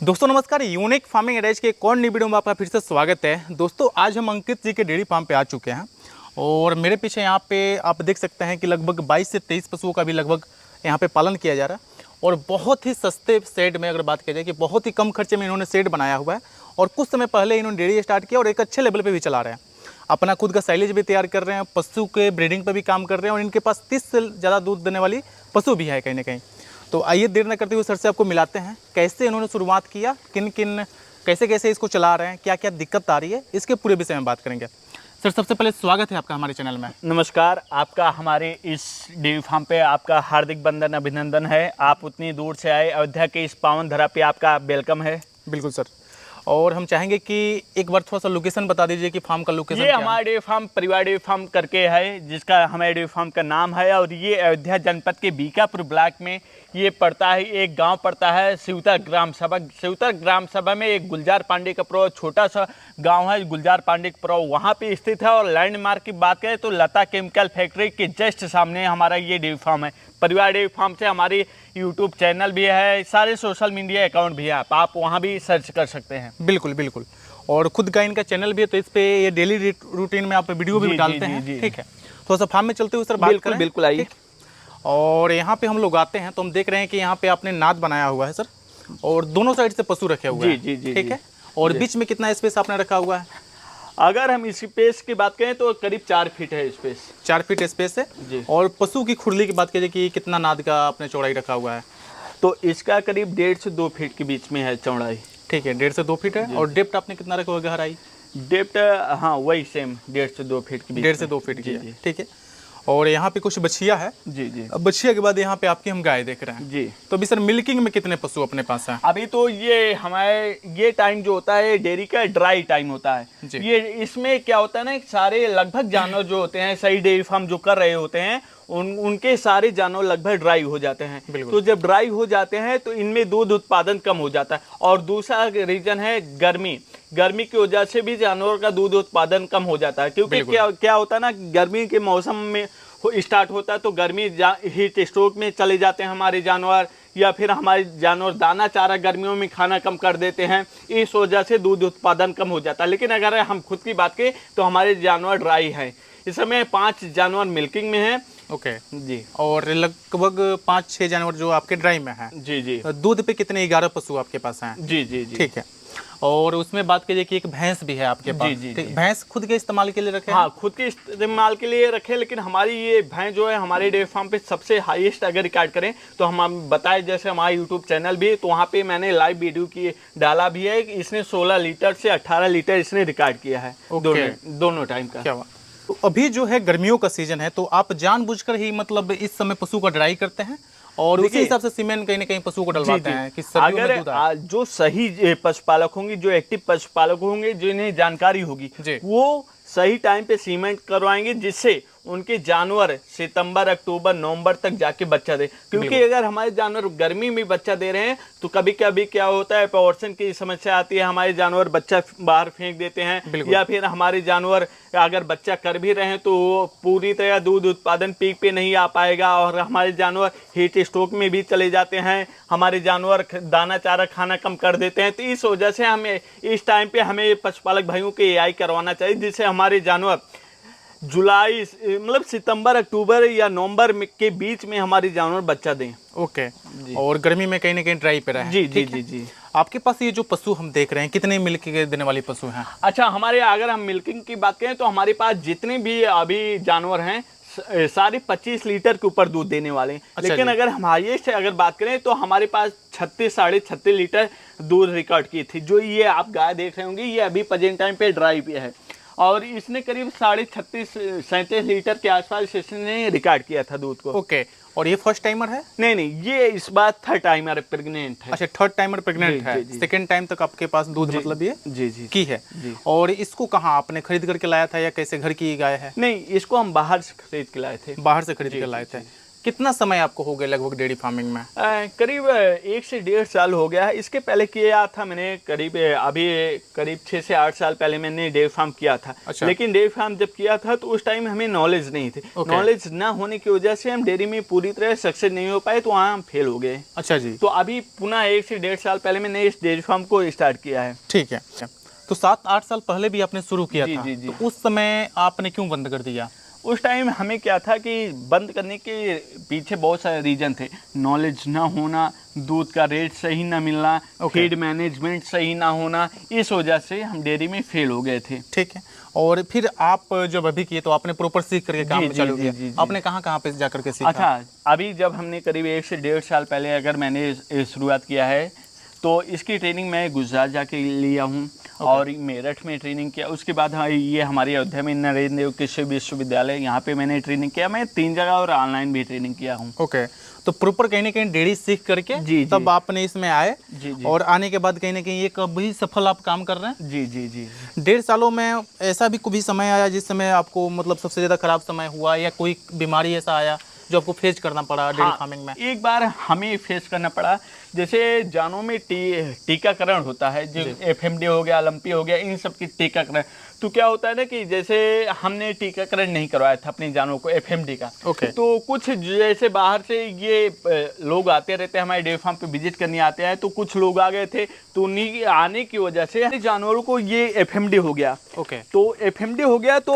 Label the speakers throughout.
Speaker 1: दोस्तों नमस्कार, unique farming एडेज के एक और नई वीडियो में आपका फिर से स्वागत है। दोस्तों आज हम अंकित जी के डेयरी फार्म पे आ चुके हैं और मेरे पीछे यहाँ पे आप देख सकते हैं कि लगभग 22 से 23 पशुओं का भी लगभग यहाँ पे पालन किया जा रहा है और बहुत ही सस्ते शेड में अगर बात की जाए कि बहुत ही कम खर्चे में इन्होंने शेड बनाया हुआ है और कुछ समय पहले इन्होंने डेयरी स्टार्ट किया और एक अच्छे लेवल पर भी चला रहे हैं। अपना खुद का साइलेज भी तैयार कर रहे हैं, पशु के ब्रीडिंग पर भी काम कर रहे हैं और इनके पास 30 से ज़्यादा दूध देने वाली पशु भी है कहीं ना कहीं। तो आइए देर न करते हुए सर से आपको मिलाते हैं, कैसे इन्होंने शुरुआत किया, किन किन कैसे कैसे इसको चला रहे हैं, क्या क्या दिक्कत आ रही है, इसके पूरे विषय में बात करेंगे। सर सबसे पहले स्वागत है आपका हमारे चैनल में।
Speaker 2: नमस्कार, आपका हमारे इस डेयरी फार्म पे आपका हार्दिक बंदन अभिनंदन है। आप उतनी दूर से आए, अयोध्या के इस पावन धरा पे आपका वेलकम है।
Speaker 1: बिल्कुल सर, और हम चाहेंगे कि एक बार थोड़ा सा लोकेशन बता दीजिए कि फार्म का लोकेशन।
Speaker 2: ये हमारा डेयरी फार्म परिवार डेयरी फार्म करके है, जिसका हमारे डेयरी फार्म का नाम है और ये अयोध्या जनपद के बीकापुर ब्लॉक में ये पड़ता है। एक गांव पड़ता है सिवतर ग्राम सभा। सिवतर ग्राम सभा में एक गुलजार पांडे का पुरव छोटा सा गांव है, गुलजार पांडे का पुरव वहाँ पे स्थित है। और लैंडमार्क की बात करें तो लता केमिकल फैक्ट्री के जस्ट सामने हमारा ये डेयरी फार्म है। परिवार डेयरी फार्म से हमारी यूट्यूब चैनल भी है, सारे सोशल मीडिया अकाउंट भी है, आप वहाँ भी सर्च कर सकते हैं।
Speaker 1: बिल्कुल बिल्कुल, और खुद का इनका चैनल भी है, तो इस पे ये डेली रूटीन में आप वीडियो भी डालते हैं। ठीक है, थोड़ा सा फार्म में चलते हुए सर बात करें।
Speaker 2: बिल्कुल आइए।
Speaker 1: और यहाँ पे हम लोग आते हैं तो हम देख रहे हैं कि यहाँ पे आपने नाद बनाया हुआ है सर, और दोनों साइड से पशु रखे हुए हैं।
Speaker 2: जी।
Speaker 1: ठीक है, और बीच में कितना स्पेस आपने रखा हुआ है?
Speaker 2: अगर हम स्पेस की बात करें तो करीब 4 फीट है स्पेस।
Speaker 1: 4 फीट स्पेस है
Speaker 2: जी।
Speaker 1: और पशु की खुरली की बात कीजिए कि कितना नाद का आपने चौड़ाई रखा हुआ है?
Speaker 2: तो इसका करीब 1.5 से 2 फीट के बीच में है चौड़ाई।
Speaker 1: ठीक है, 1.5 से 2 फीट है। और डेप्थ आपने कितना रखा हुआ, गहराई?
Speaker 2: डेप्थ हाँ वही सेम 1.5 से 2 फीट के बीच।
Speaker 1: 1.5 से 2 फीट की है। ठीक है, और यहाँ पे कुछ बछिया है।
Speaker 2: जी।
Speaker 1: अब बछिया के बाद यहाँ पे आपकी हम गाय देख रहे हैं।
Speaker 2: जी।
Speaker 1: तो अभी सर मिल्किंग में कितने पशु अपने पास हैं?
Speaker 2: अभी तो ये हमारे ये टाइम जो होता है डेयरी का ड्राई टाइम होता है। ये इसमें क्या होता है ना, सारे लगभग जानवर जो होते हैं सही डेयरी फार्म जो कर रहे होते हैं उनके सारे जानवर लगभग ड्राई हो जाते हैं। तो जब ड्राई हो जाते हैं तो इनमें दूध उत्पादन कम हो जाता है। और दूसरा रीजन है गर्मी की वजह से भी जानवर का दूध उत्पादन कम हो जाता है। क्योंकि क्या होता है ना, गर्मी के मौसम में स्टार्ट होता है तो गर्मी हीट स्ट्रोक में चले जाते हैं हमारे जानवर, या फिर हमारे जानवर दाना चारा गर्मियों में खाना कम कर देते हैं, इस वजह से दूध उत्पादन कम हो जाता है। लेकिन अगर हम खुद की बात करें तो हमारे जानवर ड्राई हैं। इस समय 5 जानवर मिल्किंग में हैं।
Speaker 1: ओके
Speaker 2: जी।
Speaker 1: और लगभग 5-6 जानवर जो आपके ड्राई में हैं।
Speaker 2: जी।
Speaker 1: दूध पे कितने? 11 पशु आपके पास हैं।
Speaker 2: जी।
Speaker 1: ठीक है, और उसमें बात कीजिए कि एक भैंस भी है आपके पास।
Speaker 2: जी।
Speaker 1: भैंस खुद के इस्तेमाल के लिए रखे?
Speaker 2: हाँ, खुद के इस्तेमाल के लिए रखे। लेकिन हमारी ये भैंस जो है हमारे डेयरी फार्म पे सबसे हाईएस्ट अगर रिकॉर्ड करें तो हम बताए, जैसे हमारा यूट्यूब चैनल भी है तो वहाँ पे मैंने लाइव वीडियो की डाला भी है। इसने 16 लीटर से 18 लीटर इसने रिकॉर्ड किया है दोनों टाइम का।
Speaker 1: क्या बात। तो अभी जो है गर्मियों का सीजन है, तो आप जानबूझकर ही मतलब इस समय पशु का ड्राई करते हैं और उसी हिसाब से सीमेंट कहीं ना कहीं पशु को डलवाते हैं कि
Speaker 2: अगर जो सही पशुपालक होंगे, जो एक्टिव पशुपालक होंगे, जिन्हें जानकारी होगी, वो सही टाइम पे सीमेंट करवाएंगे, जिससे उनके जानवर सितंबर, अक्टूबर, नवंबर तक जाके बच्चा दे। क्योंकि अगर हमारे जानवर गर्मी में बच्चा दे रहे हैं तो कभी कभी क्या होता है, अबॉर्शन की समस्या आती है, हमारे जानवर बच्चा बाहर फेंक देते हैं, या फिर हमारे जानवर अगर बच्चा कर भी रहे हैं तो पूरी तरह दूध उत्पादन पीक पे नहीं आ पाएगा और हमारे जानवर हीट स्ट्रोक में भी चले जाते हैं, हमारे जानवर दाना चारा खाना कम कर देते हैं। तो इस वजह से हमें इस टाइम पे हमें पशुपालक भाइयों के एआई करवाना चाहिए, जिससे हमारे जानवर जुलाई मतलब सितंबर, अक्टूबर या नवंबर के बीच में हमारे जानवर बच्चा दें।
Speaker 1: ओके, और गर्मी में कहीं ना कहीं ड्राई पे रहे।
Speaker 2: जी।
Speaker 1: आपके पास ये जो पशु हम देख रहे हैं, कितने मिल्क देने वाले पशु हैं?
Speaker 2: अच्छा, हमारे अगर हम मिल्किंग की बात करें तो हमारे पास जितने भी अभी जानवर हैं सारे 25 लीटर के ऊपर दूध देने वाले हैं। लेकिन अगर हम हाईएस्ट अगर बात करें तो हमारे पास 36 साढ़े 36 लीटर दूध रिकॉर्ड की थी। जो ये आप गाय देख रहे होंगे, ये अभी प्रेजेंट टाइम पे ड्राई पे है और इसने करीब 36-37 लीटर के आसपास इसने रिकॉर्ड किया था दूध को।
Speaker 1: ओके, और ये फर्स्ट टाइमर है?
Speaker 2: नहीं, ये इस बार 3rd टाइमर प्रेग्नेंट है।
Speaker 1: अच्छा, 3rd टाइमर प्रेग्नेंट है। 2nd टाइम तक आपके पास दूध मतलब ये
Speaker 2: जी
Speaker 1: की है। और इसको कहाँ आपने खरीद करके लाया था या कैसे घर की गाय है?
Speaker 2: नहीं, इसको हम बाहर से खरीद के लाए थे।
Speaker 1: बाहर से खरीद के लाए थे। कितना समय आपको हो गया लगभग डेयरी फार्मिंग में?
Speaker 2: करीब 1 से 1.5 साल हो गया है। इसके पहले किया था मैंने करीब 6 से 8 साल पहले मैंने डेयरी फार्म किया था।
Speaker 1: अच्छा।
Speaker 2: लेकिन डेयरी फार्म जब किया था तो उस टाइम हमें नॉलेज नहीं थी। नॉलेज ना होने की वजह से हम डेयरी में पूरी तरह सक्सेस नहीं हो पाए, तो वहाँ हम फेल हो गए।
Speaker 1: अच्छा जी।
Speaker 2: तो अभी पुनः 1 से 1.5 साल पहले मैंने इस डेयरी फार्म को स्टार्ट किया है।
Speaker 1: ठीक है। तो 7-8 साल पहले भी आपने शुरू किया
Speaker 2: जी,
Speaker 1: था।
Speaker 2: जी, जी।
Speaker 1: तो उस समय आपने क्यों बंद कर दिया?
Speaker 2: उस टाइम हमें क्या था कि बंद करने के पीछे बहुत सारे रीजन थे। नॉलेज ना होना, दूध का रेट सही ना मिलना, फीड मैनेजमेंट सही ना होना, इस वजह से हम डेयरी में फेल हो गए थे।
Speaker 1: ठीक है। और फिर आप जब अभी किए तो आपने प्रॉपर सीख करके काम
Speaker 2: जी,
Speaker 1: चालू
Speaker 2: जी,
Speaker 1: किया।
Speaker 2: जी, जी।
Speaker 1: आपने कहाँ पे जा करके सीखा?
Speaker 2: अच्छा, अभी जब हमने करीब 1 से 1.5 साल पहले अगर मैंने शुरुआत किया है, तो इसकी ट्रेनिंग मैं गुजरात जाके लिया हूँ और मेरठ में ट्रेनिंग किया। उसके बाद ये हमारे अयोध्या में नरेंद्र देव कृषि विश्वविद्यालय, यहाँ पे मैंने ट्रेनिंग किया। मैं 3 जगह और ऑनलाइन भी ट्रेनिंग किया हूँ।
Speaker 1: ओके। तो प्रॉपर कहीं ना कहीं डेयरी सीख करके
Speaker 2: जी,
Speaker 1: तब आपने इसमें आए।
Speaker 2: जी, जी।
Speaker 1: और आने के बाद कहीं ना कहीं ये कभी सफल आप काम कर रहे हैं?
Speaker 2: जी, जी, जी।
Speaker 1: 1.5 सालों में ऐसा भी कभी समय आया जिस समय आपको मतलब सबसे ज़्यादा खराब समय हुआ, या कोई बीमारी ऐसा आया जो आपको फेस करना पड़ा डेयरी फार्मिंग में?
Speaker 2: एक बार हमें फेस करना पड़ा, जैसे जानों में टीकाकरण होता है, जो एफएमडी हो गया, लंपी हो गया, इन सब की टीकाकरण। तो क्या होता है ना कि जैसे हमने टीकाकरण नहीं करवाया था अपनी जानों को एफएमडी का। तो कुछ जैसे बाहर से ये लोग आते रहते हैं हमारे डेयरी फार्म पे विजिट करने आते हैं, तो कुछ लोग आ गए थे, तो उन्हीं आने की वजह से जानवरों को ये एफएमडी हो गया। तो एफएमडी हो गया तो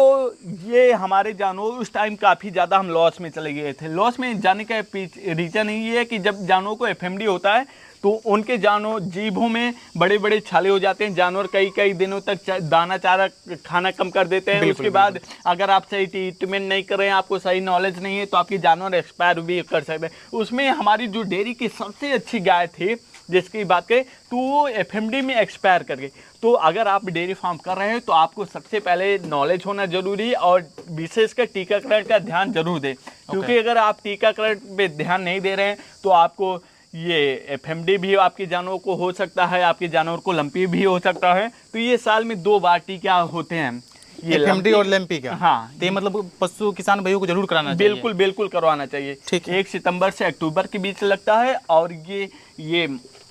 Speaker 2: ये हमारे जानवर उस टाइम काफ़ी ज़्यादा हम लॉस में चले गए थे। लॉस में जाने का रीज़न ये है कि जब जानवरों को एफएमडी होता है तो उनके जीभों में बड़े बड़े छाले हो जाते हैं। जानवर कई दिनों तक दाना चारा खाना कम कर देते हैं। उसके बाद अगर आप सही ट्रीटमेंट नहीं कर रहे हैं, आपको सही नॉलेज नहीं है, तो आपके जानवर एक्सपायर भी कर सकते हैं। उसमें हमारी जो डेयरी की सबसे अच्छी गाय थी, जिसकी बात करें, तो वो एफएमडी में एक्सपायर कर गई। तो अगर आप डेयरी फार्म कर रहे हैं तो आपको सबसे पहले नॉलेज होना जरूरी है और विशेषकर टीकाकरण का ध्यान जरूर दें। क्योंकि अगर आप टीकाकरण पे ध्यान नहीं दे रहे हैं तो आपको ये एफएमडी भी आपके जानवरों को हो सकता है, आपके जानवर को लंपी भी हो सकता है। तो ये साल में 2 बार टीका होते हैं, ये
Speaker 1: एफएमडी और लंपी का।
Speaker 2: हाँ,
Speaker 1: तो मतलब पशु किसान भाइयों को जरूर कराना चाहिए।
Speaker 2: बिल्कुल बिल्कुल करवाना चाहिए।
Speaker 1: ठीक है।
Speaker 2: 1 सितंबर से अक्टूबर के बीच लगता है और ये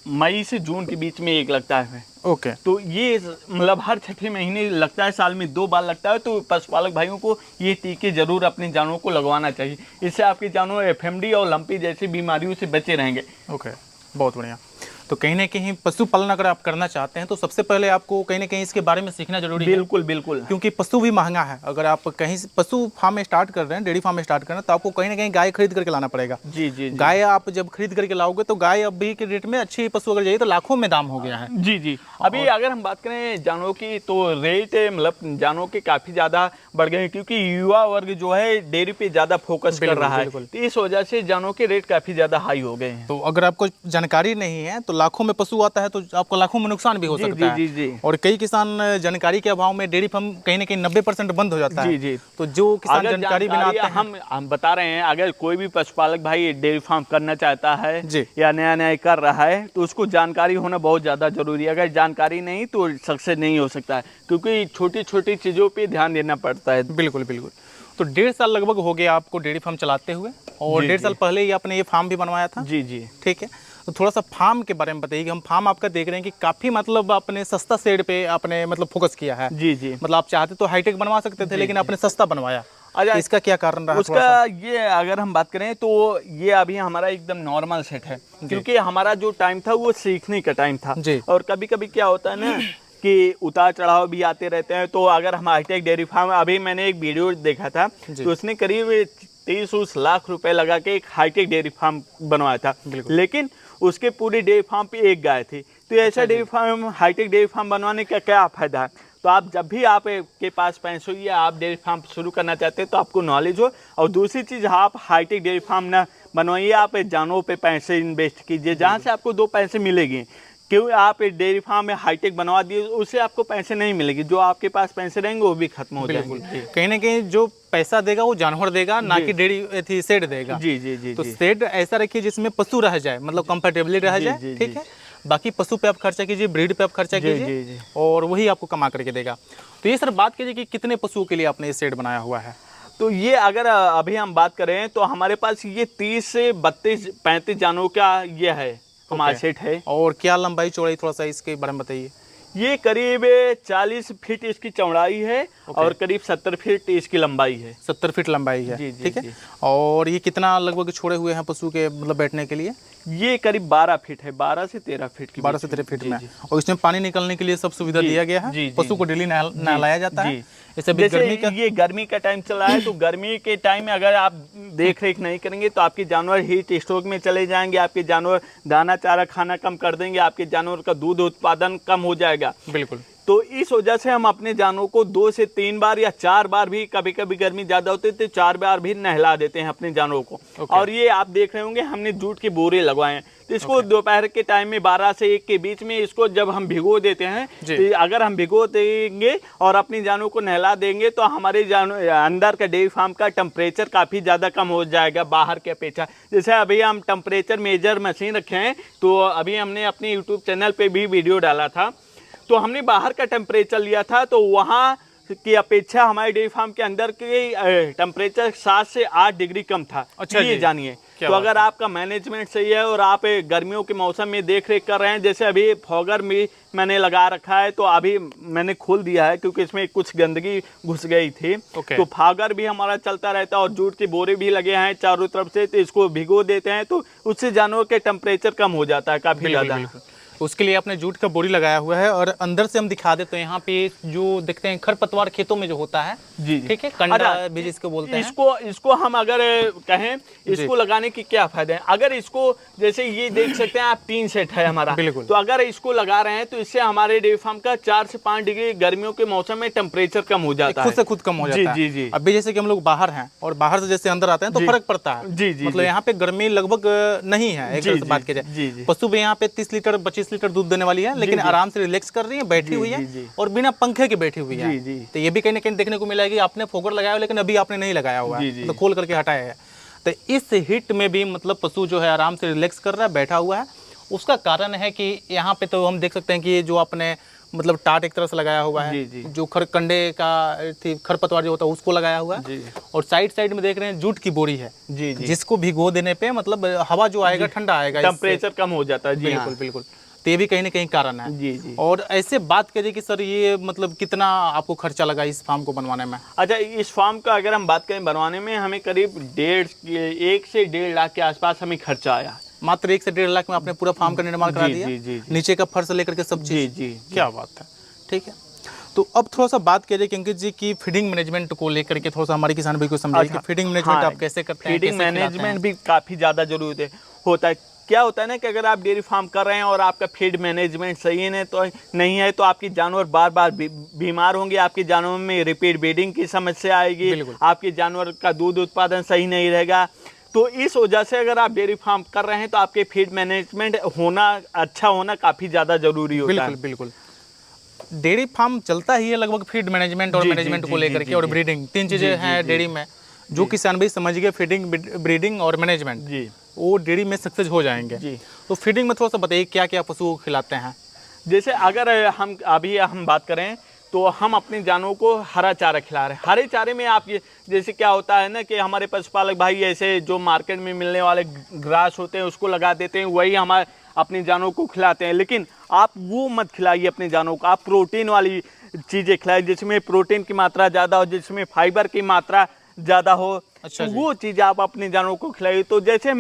Speaker 2: मई से जून के बीच में एक लगता है।
Speaker 1: ओके।
Speaker 2: तो ये मतलब हर 6 महीने लगता है, साल में 2 बार लगता है। तो पशुपालक भाइयों को ये टीके जरूर अपने जानवरों को लगवाना चाहिए। इससे आपके जानवर एफएमडी और लंपी जैसी बीमारियों से बचे रहेंगे।
Speaker 1: ओके, बहुत बढ़िया। तो कहीं ना कहीं पशुपालन अगर आप करना चाहते हैं तो सबसे पहले आपको कहीं ना कहीं इसके बारे में सीखना जरूरी है।
Speaker 2: बिल्कुल बिल्कुल।
Speaker 1: क्योंकि पशु भी महंगा है। अगर आप कहीं पशु फार्म स्टार्ट कर रहे हैं, डेयरी फार्म स्टार्ट कर रहे हैं, तो आपको कहीं ना कहीं गाय खरीद करके लाना पड़ेगा।
Speaker 2: जी, जी, जी।
Speaker 1: गाय आप जब खरीद करके लाओगे तो गाय अभी के रेट में अच्छी पशु अगर जाइए तो लाखों में दाम हो गया है।
Speaker 2: जी, जी। अभी अगर हम बात करें जानवरों की तो रेट मतलब जानवरों के काफ़ी ज़्यादा बढ़ गए हैं, क्योंकि युवा वर्ग जो है डेयरी पे ज़्यादा फोकस कर रहा है। तो इस वजह से जानवरों के रेट काफ़ी ज़्यादा हाई हो गए हैं।
Speaker 1: तो अगर आपको जानकारी नहीं है तो लाखों में पशु आता है तो आपको लाखों में नुकसान भी हो सकता है।
Speaker 2: जी, जी।
Speaker 1: और कई किसान जानकारी के अभाव में डेयरी फार्म कहीं ना कहीं 90% बंद हो जाता है।
Speaker 2: जी, जी।
Speaker 1: तो जो किसान जानकारी बिना आते हैं,
Speaker 2: हम बता रहे हैं, अगर कोई भी पशुपालक भाई डेयरी फार्म करना चाहता है
Speaker 1: जी,
Speaker 2: या नया कर रहा है, तो उसको जानकारी होना बहुत ज़्यादा जरूरी है। अगर जानकारी नहीं तो सक्सेस नहीं हो सकता है, क्योंकि छोटी छोटी चीज़ों पे ध्यान देना पड़ता है।
Speaker 1: बिल्कुल बिल्कुल। तो 1.5 साल लगभग हो गया आपको डेयरी फार्म चलाते हुए, और 1.5 साल पहले ही आपने ये फार्म भी बनवाया था।
Speaker 2: जी, जी।
Speaker 1: ठीक है। तो थोड़ा सा फार्म के बारे में बताइए कि हम फार्म आपका देख रहे हैं कि काफ़ी मतलब आपने सस्ता शेड पे आपने मतलब फोकस किया है।
Speaker 2: जी, जी।
Speaker 1: मतलब आप चाहते तो हाईटेक बनवा सकते थे, लेकिन आपने सस्ता बनवाया।
Speaker 2: अच्छा,
Speaker 1: इसका क्या कारण रहा?
Speaker 2: उसका ये अगर हम बात करें तो ये अभी हमारा एकदम नॉर्मल सेट है, क्योंकि हमारा जो टाइम था वो सीखने का टाइम था। और कभी कभी क्या होता है ना कि उतार चढ़ाव भी आते रहते हैं। तो अगर हम हाईटेक डेयरी फार्म, अभी मैंने एक वीडियो देखा था तो उसने करीब 30 लाख रुपए लगा के एक हाईटेक डेयरी फार्म बनवाया था, लेकिन उसके पूरे डेयरी फार्म पे एक गाय थी। तो ऐसा dairy farm, hi tech dairy farm बनवाने का क्या फायदा है? तो आप जब भी आपके पास पैसे हो या आप डेयरी फार्म शुरू करना चाहते हैं तो आपको नॉलेज हो। और दूसरी चीज़, आप हाईटेक डेयरी फार्म ना बनवाइए, आप जानवरों पे पैसे इन्वेस्ट कीजिए, जहाँ से आपको 2 पैसे मिलेंगे। क्यों आप डेयरी फार्म में हाईटेक बनवा दिए, उससे आपको पैसे नहीं मिलेंगे, जो आपके पास पैसे रहेंगे वो भी खत्म हो जाएंगे।
Speaker 1: कहीं ना कहीं जो पैसा देगा वो जानवर देगा, ना कि डेयरी सेड देगा।
Speaker 2: जी, जी, जी।
Speaker 1: तो सेड ऐसा रखिए जिसमें पशु रह जाए, मतलब कंफर्टेबली रह जाए। ठीक है। बाकी पशु पे आप खर्चा कीजिए, ब्रीड पे आप खर्चा कीजिए, और वही आपको कमा करके देगा। तो ये सर बात कीजिए कि कितने पशुओं के लिए आपने ये सेड बनाया हुआ है?
Speaker 2: तो ये अगर अभी हम बात करें तो हमारे पास ये 30 से 32-35 जानवरों का ये है हमारा सेट है।
Speaker 1: और क्या लंबाई चौड़ाई थोड़ा सा इसके बारे में बताइए।
Speaker 2: ये करीब 40 फीट इसकी चौड़ाई है और करीब 70 फीट इसकी लंबाई है।
Speaker 1: 70 फीट लंबाई है,
Speaker 2: जी, जी,
Speaker 1: ठीक है।
Speaker 2: जी।
Speaker 1: और ये कितना लगभग छोड़े हुए हैं पशु के मतलब बैठने के लिए?
Speaker 2: ये करीब 12 फीट है, 12 से 13 फीट की।
Speaker 1: 12 से 13 फीट में। और इसमें पानी निकलने के लिए सब सुविधा दिया गया है। पशु को डेली नहलाया जाता है। जैसे
Speaker 2: ये गर्मी का टाइम चला है तो गर्मी के टाइम में अगर आप देख रेख नहीं करेंगे तो आपके जानवर हीट स्ट्रोक में चले जाएंगे, आपके जानवर दाना चारा खाना कम कर देंगे, आपके जानवर का दूध उत्पादन कम हो जाएगा।
Speaker 1: बिल्कुल।
Speaker 2: तो इस वजह से हम अपने जानवरों को 2 से 3 बार या 4 बार भी, कभी कभी गर्मी ज्यादा होती है तो 4 बार भी नहला देते हैं अपने जानवरों को। और ये आप देख रहे होंगे हमने जूट के बोरे लगवाए हैं, तो इसको दोपहर के टाइम में 12 से 1 के बीच में इसको जब हम भिगो देते हैं, तो अगर हम भिगो देंगे और अपने जानवरों को नहला देंगे तो हमारे अंदर का डेयरी फार्म का टेम्परेचर काफ़ी ज़्यादा कम हो जाएगा बाहर के अपेक्षा। जैसे अभी हम टेम्परेचर मेजर मशीन रखे हैं, तो अभी हमने अपने यूट्यूब चैनल पर भी वीडियो डाला था, तो हमने बाहर का टेम्परेचर लिया था, तो वहाँ की अपेक्षा हमारे डेयरी फार्म के अंदर के टेम्परेचर 7 से 8 डिग्री कम था।
Speaker 1: अच्छा,
Speaker 2: ये जानिए। तो अगर आपका मैनेजमेंट सही है और आप गर्मियों के मौसम में देख रेख कर रहे हैं, जैसे अभी फॉगर में मैंने लगा रखा है, तो अभी मैंने खोल दिया है क्योंकि इसमें कुछ गंदगी घुस गई थी। तो फॉगर भी हमारा चलता रहता है और जूट के बोरे भी लगे हैं चारों तरफ से, तो इसको भिगो देते हैं तो उससे जानवर के टेम्परेचर कम हो जाता है काफ़ी ज़्यादा।
Speaker 1: उसके लिए आपने जूट का बोरी लगाया हुआ है। और अंदर से हम दिखा देते हैं, यहाँ पे जो देखते हैं खरपतवार खेतों में जो होता है,
Speaker 2: जी,
Speaker 1: ठीक है, कंडा भी जिसको बोलते हैं।
Speaker 2: इसको हम अगर कहें इसको लगाने की क्या फायदा है, अगर इसको जैसे ये देख सकते हैं आप 3 सेट है हमारा, तो अगर इसको लगा रहे हैं तो इससे हमारे डेयरी फार्म का 4 से 5 डिग्री गर्मियों के मौसम में टेम्परेचर कम हो जाता है,
Speaker 1: खुद से खुद कम हो जाता है।
Speaker 2: जी जी।
Speaker 1: अभी जैसे कि हम लोग बाहर हैं और बाहर से जैसे अंदर आते हैं तो फर्क पड़ता है।
Speaker 2: जी जी।
Speaker 1: मतलब यहाँ पे गर्मी लगभग नहीं है एक तरह से बात की जाए। पशु भी यहाँ पे 30 लीटर 25 लीटर दूध देने वाली है, लेकिन आराम से रिलैक्स कर रही है, बैठी हुई है और बिना पंखे के बैठी हुई है। तो ये भी कहीं ना कहीं देखने को मिला कि आपने फोगर लगाया लेकिन अभी आपने नहीं लगाया हुआ है, तो खोल करके हटाया है। तो इस हिट में भी मतलब पशु जो है आराम से रिलैक्स कर रहा है, बैठा हुआ है। उसका कारण है कि यहाँ पे तो हम देख सकते हैं कि जो आपने मतलब टाट एक तरह से लगाया हुआ है, जो खरकंडे का खरपतवार जो होता है उसको लगाया हुआ है, और साइड में देख रहे हैं जूट की बोरी है, जिसको भिगो देने पे मतलब हवा जो आएगा ठंडा आएगा,
Speaker 2: टेम्परेचर कम हो जाता है।
Speaker 1: बिल्कुल बिल्कुल। तो ये भी कहीं ना कहीं कारण है।
Speaker 2: जी। और
Speaker 1: और ऐसे बात करिए कि सर ये मतलब कितना आपको खर्चा लगा इस फार्म को बनवाने में?
Speaker 2: अच्छा, इस फार्म का अगर हम बात करें बनवाने में हमें करीब 1 से 1.5 लाख के आसपास हमें खर्चा आया।
Speaker 1: मात्र 1 से 1.5 लाख में आपने पूरा फार्म का निर्माण करा दिया?
Speaker 2: जी।
Speaker 1: नीचे का फर्श लेकर के सब चीज?
Speaker 2: जी।
Speaker 1: क्या बात है, ठीक है। तो अब थोड़ा सा बात करिए कि अंकित जी की फीडिंग मैनेजमेंट को लेकर के थोड़ा सा हमारे किसान भाई को समझाइए कि फीडिंग मैनेजमेंट आप कैसे करते हैं?
Speaker 2: फीडिंग मैनेजमेंट भी काफ़ी ज़्यादा जरूरी होता है। क्या होता है ना कि अगर आप डेयरी फार्म कर रहे हैं और आपका फीड मैनेजमेंट सही है तो नहीं है, तो आपके जानवर बार बार बीमार होंगे, आपके जानवरों में रिपीट ब्रीडिंग की समस्या आएगी, आपके जानवर का दूध उत्पादन सही नहीं रहेगा। तो इस वजह से अगर आप डेयरी फार्म कर रहे हैं तो आपके फीड मैनेजमेंट अच्छा होना काफ़ी ज़्यादा जरूरी होता है।
Speaker 1: बिल्कुल। डेयरी फार्म चलता ही है लगभग फीड मैनेजमेंट और मैनेजमेंट को लेकर के, और ब्रीडिंग, 3 चीज़ें हैं डेयरी में। जो किसान भाई समझ गए फीडिंग, ब्रीडिंग और मैनेजमेंट, वो डेयरी में सक्सेस हो जाएंगे। तो फीडिंग में थोड़ा सा बताइए क्या क्या पशुओं को खिलाते हैं?
Speaker 2: जैसे अगर हम बात करें तो हम अपने जानवरों को हरा चारा खिला रहे हैं। हरे चारे में आप ये जैसे क्या होता है ना कि हमारे पशुपालक भाई ऐसे जो मार्केट में मिलने वाले ग्रास होते हैं उसको लगा देते हैं, वही हमारे अपने जानवरों को खिलाते हैं। लेकिन आप वो मत खिलाइए अपने जानवरों को, आप प्रोटीन वाली चीज़ें खिलाइए जिसमें प्रोटीन की मात्रा ज़्यादा हो, जिसमें फाइबर की मात्रा ज़्यादा हो। अच्छा, तो वो चीज़ आप अपने जानवरों को खिलाइए। तो जैसे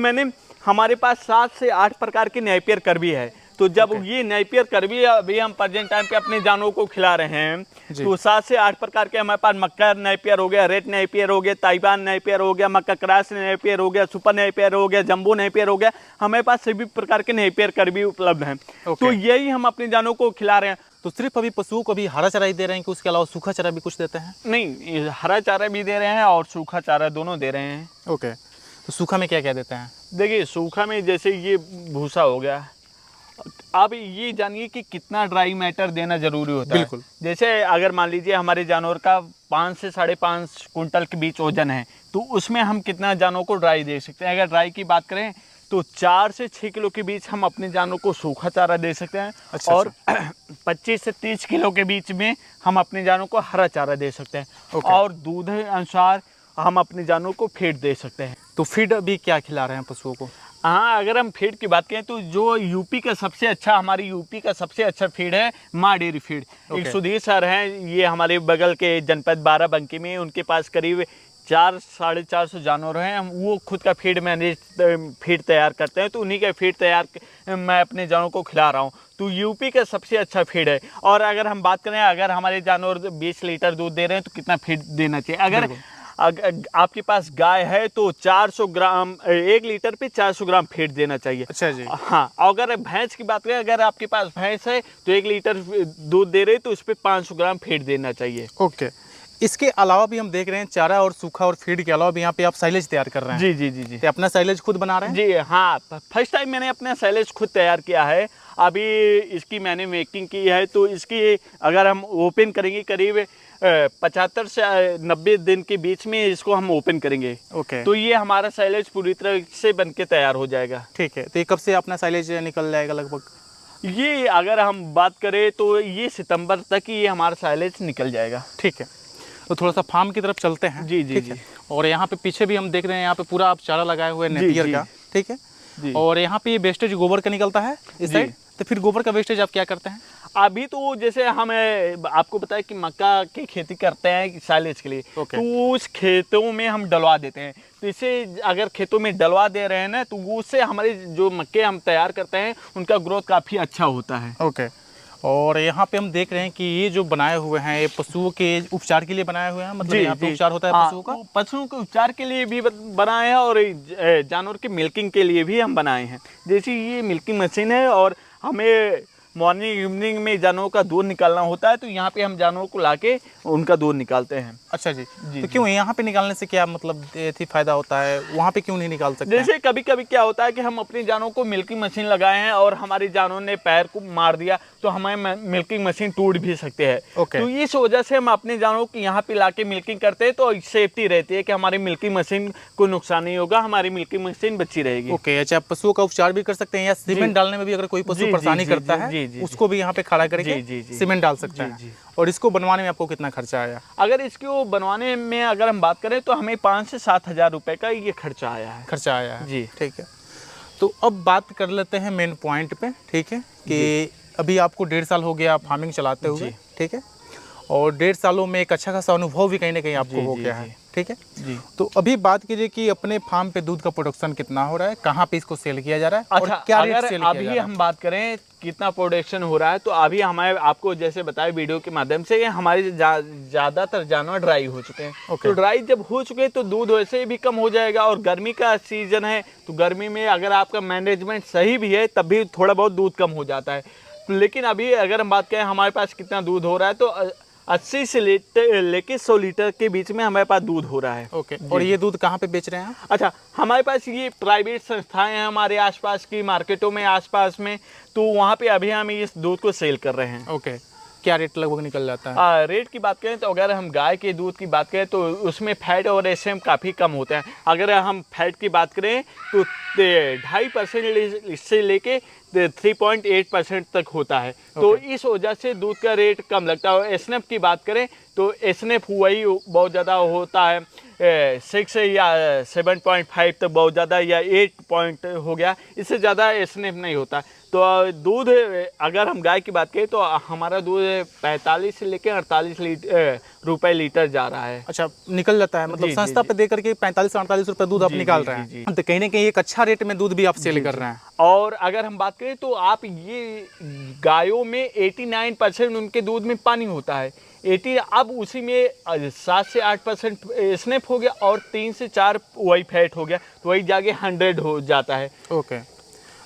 Speaker 2: हमारे पास 7 से 8 प्रकार के नेपियर कर्वी है, तो जब ये नेपियर कर्वी अभी हम प्रेजेंट टाइम पे अपने जानवरों को खिला रहे हैं, तो 7 से 8 प्रकार के हमारे पास मक्का नेपियर हो गया, रेड नेपियर हो गया, ताइवान नेपियर हो गया, मक्का क्रॉस नेपियर हो गया, सुपर नेपियर हो गया, जंबो नेपियर हो गया, हमारे पास सभी प्रकार के नेपियर कर्वी उपलब्ध हैं। तो यही हम अपने जानवरों को खिला रहे हैं।
Speaker 1: तो सिर्फ अभी पशुओं को भी हरा चारा ही दे रहे हैं कि उसके अलावा सूखा चारा भी कुछ देते हैं?
Speaker 2: नहीं, हरा चारा भी दे रहे हैं और सूखा चारा दोनों दे रहे हैं।
Speaker 1: ओके, तो सूखा में क्या क्या देते हैं?
Speaker 2: देखिए, सूखा में जैसे ये भूसा हो गया, आप ये जानिए कि कितना ड्राई मैटर देना जरूरी होता है।
Speaker 1: बिल्कुल।
Speaker 2: जैसे अगर मान लीजिए हमारे जानवर का 5 से 5.5 कुंटल के बीच वजन है, तो उसमें हम कितना जानवर को ड्राई दे सकते हैं? अगर ड्राई की बात करें तो 4 से 6 किलो के बीच हम अपने जानवर को सूखा चारा दे सकते हैं। और 25 से 30 किलो के बीच में हम अपने जानवर को हरा चारा दे सकते हैं। और दूध अनुसार हम अपने जानवर को फीड दे सकते हैं।
Speaker 1: तो फीड अभी क्या खिला रहे हैं पशुओं को?
Speaker 2: हाँ, अगर हम फीड की बात करें तो जो यूपी का सबसे अच्छा, हमारी यूपी का सबसे अच्छा फीड है माँ डेयरी फीड। एक सुधीर सर हैं, ये हमारे बगल के जनपद बाराबंकी में, उनके पास करीब 400-450 जानवर हैं। वो खुद का फीड तैयार करते हैं, तो उन्हीं का फीड तैयार मैं अपने जानवरों को खिला रहा हूँ। तो यूपी का सबसे अच्छा फीड है। और अगर हम बात करें, अगर हमारे जानवर 20 लीटर दूध दे रहे हैं तो कितना फीड देना चाहिए? अगर आपके पास गाय है तो 400 ग्राम, 1 लीटर पे 400 ग्राम फीड देना चाहिए।
Speaker 1: अच्छा जी।
Speaker 2: हाँ, अगर भैंस की बात करें, अगर आपके पास भैंस है तो 1 लीटर दूध दे रहे तो उस पर 500 ग्राम फीड देना चाहिए।
Speaker 1: ओके। इसके अलावा भी हम देख रहे हैं चारा और सूखा और फीड के अलावा भी यहाँ पे आप साइलेज तैयार कर रहे हैं।
Speaker 2: जी जी जी जी।
Speaker 1: तो अपना साइलेज खुद बना रहे हैं?
Speaker 2: जी हाँ, फर्स्ट टाइम मैंने अपना साइलेज खुद तैयार किया है। अभी इसकी मैंने मेकिंग की है, तो इसकी अगर हम ओपन करेंगे करीब 75 से 90 दिन के बीच में इसको हम ओपन करेंगे।
Speaker 1: ओके।
Speaker 2: तो ये हमारा साइलेज पूरी तरह से बन के तैयार हो जाएगा।
Speaker 1: ठीक है। तो ये कब से अपना साइलेज निकल जाएगा लगभग?
Speaker 2: ये अगर हम बात करें तो ये सितंबर तक ये हमारा साइलेज निकल जाएगा।
Speaker 1: ठीक है। तो थोड़ा सा फार्म की तरफ चलते हैं।
Speaker 2: जी जी जी।
Speaker 1: और यहाँ पे पीछे भी हम देख रहे हैं, यहाँ पे पूरा आप चारा लगाए हुए हैं नेपियर का। ठीक है
Speaker 2: जी।
Speaker 1: और यहाँ पे ये वेस्टेज गोबर का निकलता है इस साइड। तो फिर गोबर का वेस्टेज आप क्या करते हैं?
Speaker 2: अभी तो जैसे हम आपको पता है कि मक्का की खेती करते हैं साइलेज के लिए।
Speaker 1: ओके।
Speaker 2: तो उस खेतों में हम डलवा देते हैं। तो इसे अगर खेतों में डलवा दे रहे हैं ना, तो उससे हमारे जो मक्के हम तैयार करते हैं उनका ग्रोथ काफ़ी अच्छा होता है।
Speaker 1: ओके। और यहाँ पे हम देख रहे हैं कि ये जो बनाए हुए हैं ये पशुओं के उपचार के लिए बनाए हुए हैं, मतलब यहाँ पे उपचार होता है पशुओं का?
Speaker 2: पशुओं के उपचार के लिए भी बनाए हैं और जानवर के मिल्किंग के लिए भी हम बनाए हैं। जैसे ये मिल्किंग मशीन है और हमें मॉर्निंग इवनिंग में जानवरों का दूध निकालना होता है, तो यहाँ पे हम जानवरों को लाके उनका दूध निकालते हैं।
Speaker 1: अच्छा जी। तो क्यों यहाँ पे निकालने से क्या मतलब फायदा होता है, वहाँ पे क्यों नहीं निकाल सकते?
Speaker 2: जैसे कभी कभी क्या होता है कि हम अपने जानवरों को मिल्किंग मशीन लगाए हैं और हमारे जानवरों ने पैर को मार दिया, तो हमें मिल्किंग मशीन टूट भी सकते हैं। तो इस वजह से हम अपने जानवरों को यहाँ पे लाके मिल्किंग करते हैं, तो सेफ्टी रहती है कि हमारी मिल्किंग मशीन को नुकसान नहीं होगा, हमारी मिल्किंग मशीन बची रहेगी।
Speaker 1: ओके। अच्छा, पशुओं का उपचार भी कर सकते हैं, या सीमेंट डालने में भी अगर कोई पशु परेशानी करता है उसको भी यहाँ पे खड़ा करके सीमेंट डाल सकता है। और इसको बनवाने में आपको कितना खर्चा आया?
Speaker 2: अगर इसको बनवाने में अगर हम बात करें तो हमें 5 से 7 हज़ार रुपए का ये खर्चा आया है। जी।
Speaker 1: ठीक है। तो अब बात कर लेते हैं मेन पॉइंट पे। ठीक है कि अभी आपको 1.5 साल हो गया फार्मिंग चलाते हुए। ठीक है। और 1.5 सालों में एक अच्छा खासा अनुभव भी कहीं ना कहीं आपको हो गया है। ठीक है जी। तो अभी बात कीजिए कि अपने फार्म पे दूध का प्रोडक्शन कितना हो रहा है, कहाँ पे इसको सेल किया जा रहा है?
Speaker 2: अच्छा, और क्या रेट सेल किया जा रहा है? हम बात करें कितना प्रोडक्शन हो रहा है, तो अभी हमारे आपको जैसे बताया वीडियो के माध्यम से हमारे ज़्यादातर जानवर ड्राई हो चुके हैं। तो ड्राई जब हो चुके हैं तो दूध वैसे भी कम हो जाएगा, और गर्मी का सीजन है तो गर्मी में अगर आपका मैनेजमेंट सही भी है तब भी थोड़ा बहुत दूध कम हो जाता है। लेकिन अभी अगर हम बात करें हमारे पास कितना दूध हो रहा है, तो 80 से लेके 100 लीटर के बीच में हमारे पास दूध हो रहा है।
Speaker 1: ओके। और ये दूध कहाँ पे बेच रहे हैं?
Speaker 2: अच्छा, हमारे पास ये प्राइवेट संस्थाएं हैं हमारे आसपास की मार्केटों में, आसपास में, तो वहाँ पे अभी हम इस दूध को सेल कर रहे हैं।
Speaker 1: ओके। क्या रेट लगभग निकल जाता है?
Speaker 2: रेट की बात करें तो अगर हम गाय के दूध की बात करें तो उसमें फैट और एसएम काफ़ी कम होता है। अगर हम फैट की बात करें तो 2.5% से लेके 3.8% तक होता है। तो इस वजह से दूध का रेट कम लगता है। और एसएनएफ की बात करें तो एसएनएफ वही बहुत ज़्यादा होता है, 6 या 7.5 तक बहुत ज़्यादा, या 8 पॉइंट हो गया, इससे ज़्यादा एसएनएफ नहीं होता। तो दूध अगर हम गाय की बात करें तो हमारा दूध 45 से लेकर 48 रुपए लीटर जा रहा है।
Speaker 1: अच्छा, निकल जाता है, मतलब संस्था पे दे करके 45 से 48 रुपए दूध आप निकाल रहे हैं। तो कहीं ना कहीं एक अच्छा रेट में दूध भी आप सेल कर रहे हैं।
Speaker 2: और अगर हम बात करें तो आप ये गायों में 89% उनके दूध में पानी होता है। अब उसी में 7 से 8% स्नेप हो गया और 3 से 4 वही फैट हो गया, तो वही जाके 100 हो जाता है।
Speaker 1: ओके।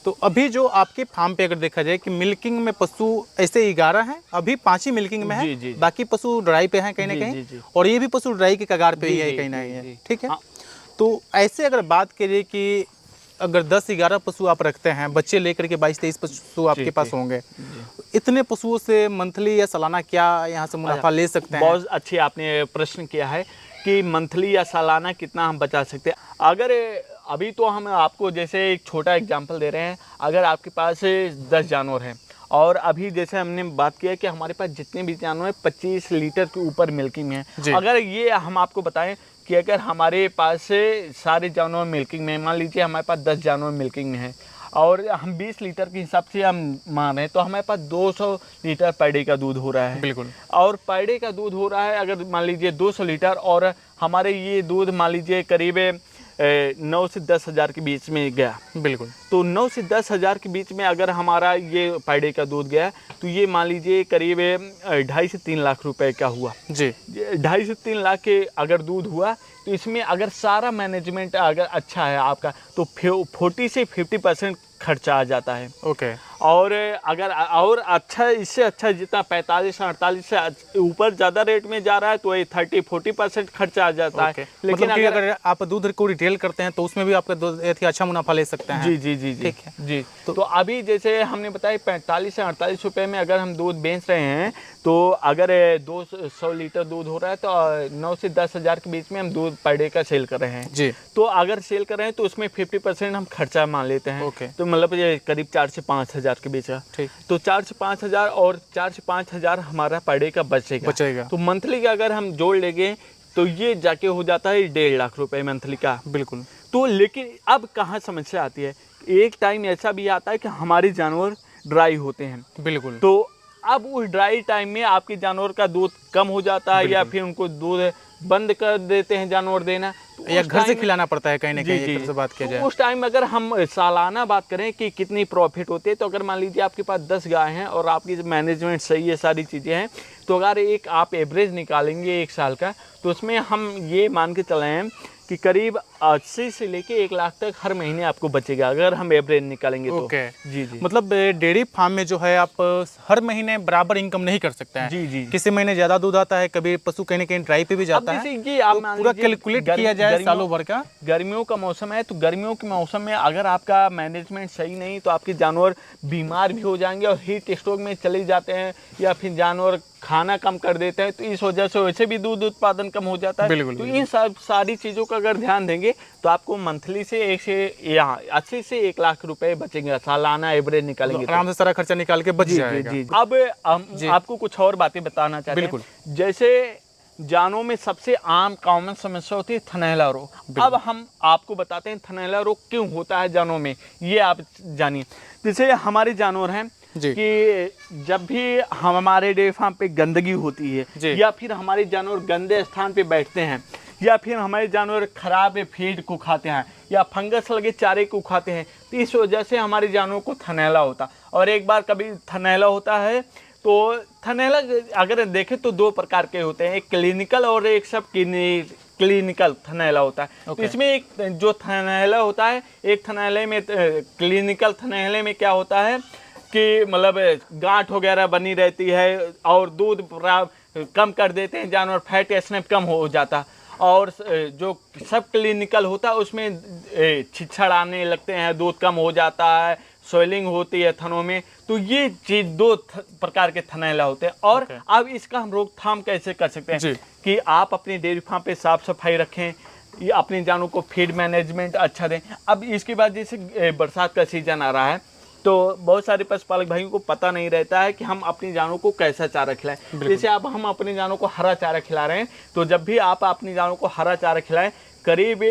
Speaker 1: तो अभी जो आपके फार्म पे अगर देखा जाए कि मिल्किंग में पशु ऐसे 11 हैं, अभी 5 ही मिल्किंग में है, बाकी पशु ड्राई पे हैं कहीं ना कहीं, और ये भी पशु ड्राई के कगार पे ही है कहीं ना कहीं। ठीक है। तो ऐसे अगर बात करिए कि अगर 10-11 पशु आप रखते हैं, बच्चे लेकर के 22-23 पशु आपके पास होंगे, इतने पशुओं से मंथली या सालाना क्या यहाँ से मुनाफा ले सकते हैं?
Speaker 2: बहुत अच्छी आपने प्रश्न किया है कि मंथली या सालाना कितना हम बचा सकते हैं। अगर अभी तो हम आपको जैसे एक छोटा एग्जांपल दे रहे हैं, अगर आपके पास 10 जानवर हैं और अभी जैसे हमने बात किया कि हमारे पास जितने भी जानवर हैं 25 लीटर के ऊपर मिल्किंग में
Speaker 1: जी।
Speaker 2: है। अगर ये हम आपको बताएं कि अगर हमारे पास से सारे जानवर मिल्किंग में, मान लीजिए हमारे पास 10 जानवर मिल्किंग में है और हम 20 लीटर के हिसाब से हम मान रहे हैं, तो हमारे पास 200 लीटर पर डे का दूध हो रहा है।
Speaker 1: बिल्कुल।
Speaker 2: और पर डे का दूध हो रहा है, अगर मान लीजिए 200 लीटर, और हमारे ये दूध मान लीजिए करीब 9 से 10 हज़ार के बीच में गया,
Speaker 1: बिल्कुल।
Speaker 2: तो 9 से 10 हज़ार के बीच में अगर हमारा ये पर डे का दूध गया, तो ये मान लीजिए करीब 2.5 से 3 लाख रुपए का हुआ
Speaker 1: जी।
Speaker 2: 2.5 से 3 लाख के अगर दूध हुआ, तो इसमें अगर सारा मैनेजमेंट अगर अच्छा है आपका, तो 40 से 50% खर्चा आ जाता है।
Speaker 1: ओके।
Speaker 2: और अगर और अच्छा, इससे अच्छा जितना 45-48 से ऊपर ज़्यादा रेट में जा रहा है, तो ये 30-40% खर्चा आ जाता है।
Speaker 1: लेकिन मतलब कि अगर आप दूध को रिटेल करते हैं तो उसमें भी आपका दूध अच्छा मुनाफा ले सकते हैं।
Speaker 2: जी जी जी जी,
Speaker 1: ठीक है
Speaker 2: जी। तो अभी जैसे हमने बताया 45 से 48 रुपए में अगर हम दूध बेच रहे हैं, तो अगर 200 लीटर दूध हो रहा है, तो 9 से 10 हज़ार के बीच में हम दूध पर डे का सेल कर रहे हैं
Speaker 1: जी।
Speaker 2: तो अगर सेल कर रहे हैं तो उसमें 50% हम खर्चा मान लेते हैं।
Speaker 1: ओके।
Speaker 2: तो मतलब ये करीब 4 से 5 हज़ार के बीच का।
Speaker 1: ठीक।
Speaker 2: तो 4 से 5 हज़ार और 4 से 5 हज़ार हमारा पर डे का बचेगा। तो मंथली का अगर हम जोड़ लेंगे तो ये जाके हो जाता है 1.5 लाख रुपए मंथली का।
Speaker 1: बिल्कुल।
Speaker 2: तो लेकिन अब कहाँ समस्या आती है, एक टाइम ऐसा भी आता है कि हमारे जानवर ड्राई होते हैं।
Speaker 1: बिल्कुल।
Speaker 2: तो अब उस ड्राई टाइम में आपके जानवर का दूध कम हो जाता है, या फिर उनको दूध बंद कर देते हैं जानवर देना, तो
Speaker 1: या घर से खिलाना पड़ता है कहीं ना कहीं, एक तरह से बात किया जाए।
Speaker 2: तो उस टाइम अगर हम सालाना बात करें कि कितनी प्रॉफिट होती है, तो अगर मान लीजिए आपके पास 10 गाय हैं और आपकी मैनेजमेंट सही है, सारी चीज़ें हैं, तो अगर एक आप एवरेज निकालेंगे 1 साल का, तो उसमें हम ये मान के चले हैं कि करीब 80 से लेके 1 लाख तक हर महीने आपको बचेगा, अगर हम एवरेज निकालेंगे तो।
Speaker 1: ओके।
Speaker 2: जी जी।
Speaker 1: मतलब डेयरी फार्म में जो है आप हर महीने बराबर इनकम नहीं कर सकते हैं।
Speaker 2: जी जी।
Speaker 1: किसी महीने ज्यादा दूध आता है, कभी पशु कहीं ना कहीं ड्राई पे भी जाता है।
Speaker 2: ये आप
Speaker 1: तो पूरा कैलकुलेट किया जाए सालों भर का।
Speaker 2: गर्मियों का मौसम है, तो गर्मियों के मौसम में अगर आपका मैनेजमेंट सही नहीं, तो आपके जानवर बीमार भी हो जाएंगे और हीट स्ट्रोक में चले जाते हैं, या फिर जानवर खाना कम कर देते हैं, तो इस वजह से वैसे भी दूध उत्पादन कम हो जाता है।
Speaker 1: बिल्कुल,
Speaker 2: तो इन सारी चीज़ों का अगर ध्यान देंगे, तो आपको मंथली से 80 से 1 लाख रुपए बचेंगे, सालाना एवरेज निकालेंगे
Speaker 1: आराम से सारा खर्चा निकाल के बच जाएगा।
Speaker 2: जी। अब हम आपको कुछ और बातें बताना चाहते हैं।
Speaker 1: बिल्कुल।
Speaker 2: जैसे जानों में सबसे आम कॉमन समस्या होती है थनैला रोग। अब हम आपको बताते हैं थनैला रोग क्यों होता है जानों में, ये आप जानिए। जैसे हमारे जानवर हैं कि जब भी हमारे डेयरी फार्म पे गंदगी होती है, या फिर हमारे जानवर गंदे स्थान पे बैठते हैं, या फिर हमारे जानवर खराब फीड को खाते हैं, या फंगस लगे चारे को खाते हैं, तो इस वजह से हमारे जानवरों को थनैला होता। और एक बार कभी थनैला होता है, तो थनैला अगर देखें तो 2 प्रकार के होते हैं, एक क्लिनिकल और एक सब क्लिनिकल थनैला होता है। तो इसमें एक जो थनैला होता है, एक थनैले में क्लिनिकल थनैले में क्या होता है कि मतलब गांठ वगैरह बनी रहती है और दूध कम कर देते हैं जानवर, फैट स्नैप कम हो जाता। और जो सब क्लिनिकल होता है उसमें छिछड़ आने लगते हैं, दूध कम हो जाता है, सोइलिंग होती है थनों में। तो ये चीज 2 प्रकार के थनैला होते हैं। और अब इसका हम रोकथाम कैसे कर सकते हैं कि आप अपने डेयरी फार्म पे साफ सफाई रखें, ये अपने जानवरों को फीड मैनेजमेंट अच्छा दें। अब इसके बाद जैसे बरसात का सीजन आ रहा है, तो बहुत सारे पशुपालक भाइयों को पता नहीं रहता है कि हम अपने जानवरों को कैसा चारा खिलाएं। जैसे अब हम अपने जानवरों को हरा चारा खिला रहे हैं, तो जब भी आप अपने जानवरों को हरा चारा खिलाएं, करीब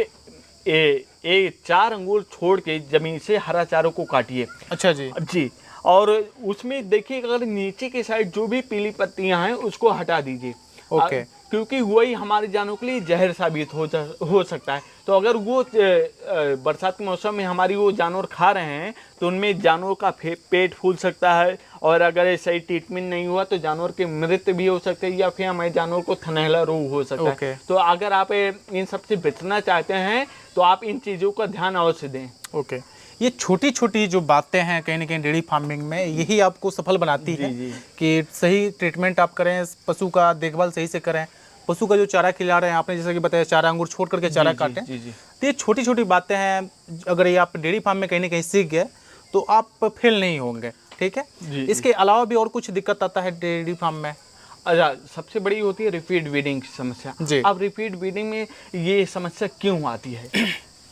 Speaker 2: 4 अंगुल छोड़ के जमीन से हरा चारों को काटिए।
Speaker 1: अच्छा जी।
Speaker 2: जी। और उसमें देखिए अगर नीचे के साइड जो भी पीली पत्तियां हैं उसको हटा दीजिए।
Speaker 1: ओके।
Speaker 2: क्योंकि वही हमारे जानवरों के लिए जहर साबित हो सकता है। तो अगर वो बरसात के मौसम में हमारी वो जानवर खा रहे हैं, तो उनमें जानवर का पेट फूल सकता है, और अगर सही ट्रीटमेंट नहीं हुआ तो जानवर की मृत्यु भी हो सकती है, या फिर हमारे जानवर को थनैला रोग हो सकता है। तो अगर आप इन सबसे बचना चाहते हैं, तो आप इन चीज़ों का ध्यान अवश्य दें।
Speaker 1: ओके। ये छोटी छोटी जो बातें हैं कहीं ना कहीं डेयरी फार्मिंग में यही आपको सफल बनाती है कि सही ट्रीटमेंट आप करें, पशु का देखभाल सही से करें, पशु का जो चारा खिला रहे हैं आपने जैसा कि बताया 4 अंगूर छोड़ करके चारा काटें। तो ये छोटी छोटी बातें हैं, अगर ये आप डेयरी फार्म में कहीं ना कहीं सीख गए तो आप फेल नहीं होंगे। ठीक है। इसके अलावा भी और कुछ दिक्कत आता है डेयरी फार्म में?
Speaker 2: अच्छा, सबसे बड़ी होती है रिपीट ब्रीडिंग की समस्या। अब रिपीट ब्रीडिंग में ये समस्या क्यों आती है?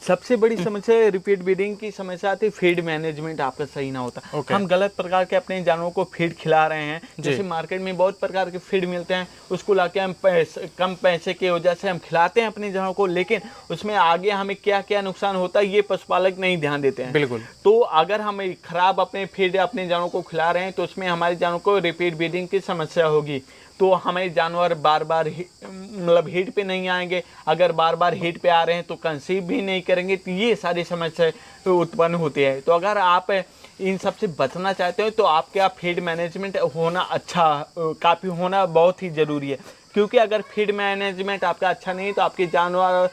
Speaker 2: सबसे बड़ी समस्या रिपीट ब्रीडिंग की समस्या आती है, फीड मैनेजमेंट आपका सही ना होता। हम गलत प्रकार के अपने जानवरों को फीड खिला रहे हैं। जैसे मार्केट में बहुत प्रकार के फीड मिलते हैं, उसको लाके हम कम पैसे की वजह से हम खिलाते हैं अपने जानवरों को, लेकिन उसमें आगे हमें क्या क्या नुकसान होता है ये पशुपालक नहीं ध्यान देते हैं।
Speaker 1: बिल्कुल।
Speaker 2: तो अगर हम खराब अपने फीड अपने जानवरों को खिला रहे हैं तो उसमें हमारे जानवरों को रिपीट ब्रीडिंग की समस्या होगी। तो हमारे जानवर बार बार मतलब हीट पे नहीं आएंगे, अगर बार बार हीट पे आ रहे हैं तो कंसीव भी नहीं करेंगे, तो ये सारी समस्या उत्पन्न होती है। तो अगर आप इन सब से बचना चाहते हो तो आपका फीड मैनेजमेंट होना अच्छा काफ़ी होना बहुत ही ज़रूरी है, क्योंकि अगर फीड मैनेजमेंट आपका अच्छा नहीं तो आपके जानवर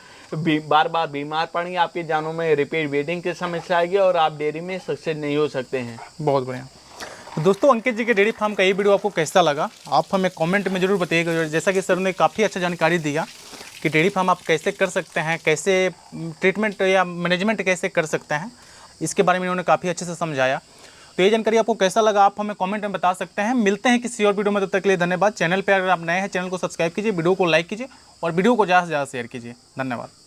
Speaker 2: बार बार बीमार पड़ेंगे, आपके जानवरों में रिपीट ब्रीडिंग की समस्या आएगी और आप डेयरी में सक्सेस नहीं हो सकते हैं।
Speaker 1: बहुत बढ़िया। तो दोस्तों अंकित जी के डेयरी फार्म का ये वीडियो आपको कैसा लगा आप हमें कमेंट में ज़रूर बताइएगा। जैसा कि सर ने काफ़ी अच्छा जानकारी दिया कि डेयरी फार्म आप कैसे कर सकते हैं, कैसे ट्रीटमेंट या मैनेजमेंट कैसे कर सकते हैं, इसके बारे में उन्होंने काफ़ी अच्छे से समझाया। तो ये जानकारी आपको कैसा लगा आप हमें कमेंट में बता सकते हैं। मिलते हैं किसी और वीडियो में, तब तक के लिए धन्यवाद। चैनल पर अगर आप नए हैं चैनल को सब्सक्राइब कीजिए, वीडियो को लाइक कीजिए और वीडियो को ज़्यादा से ज़्यादा शेयर कीजिए। धन्यवाद।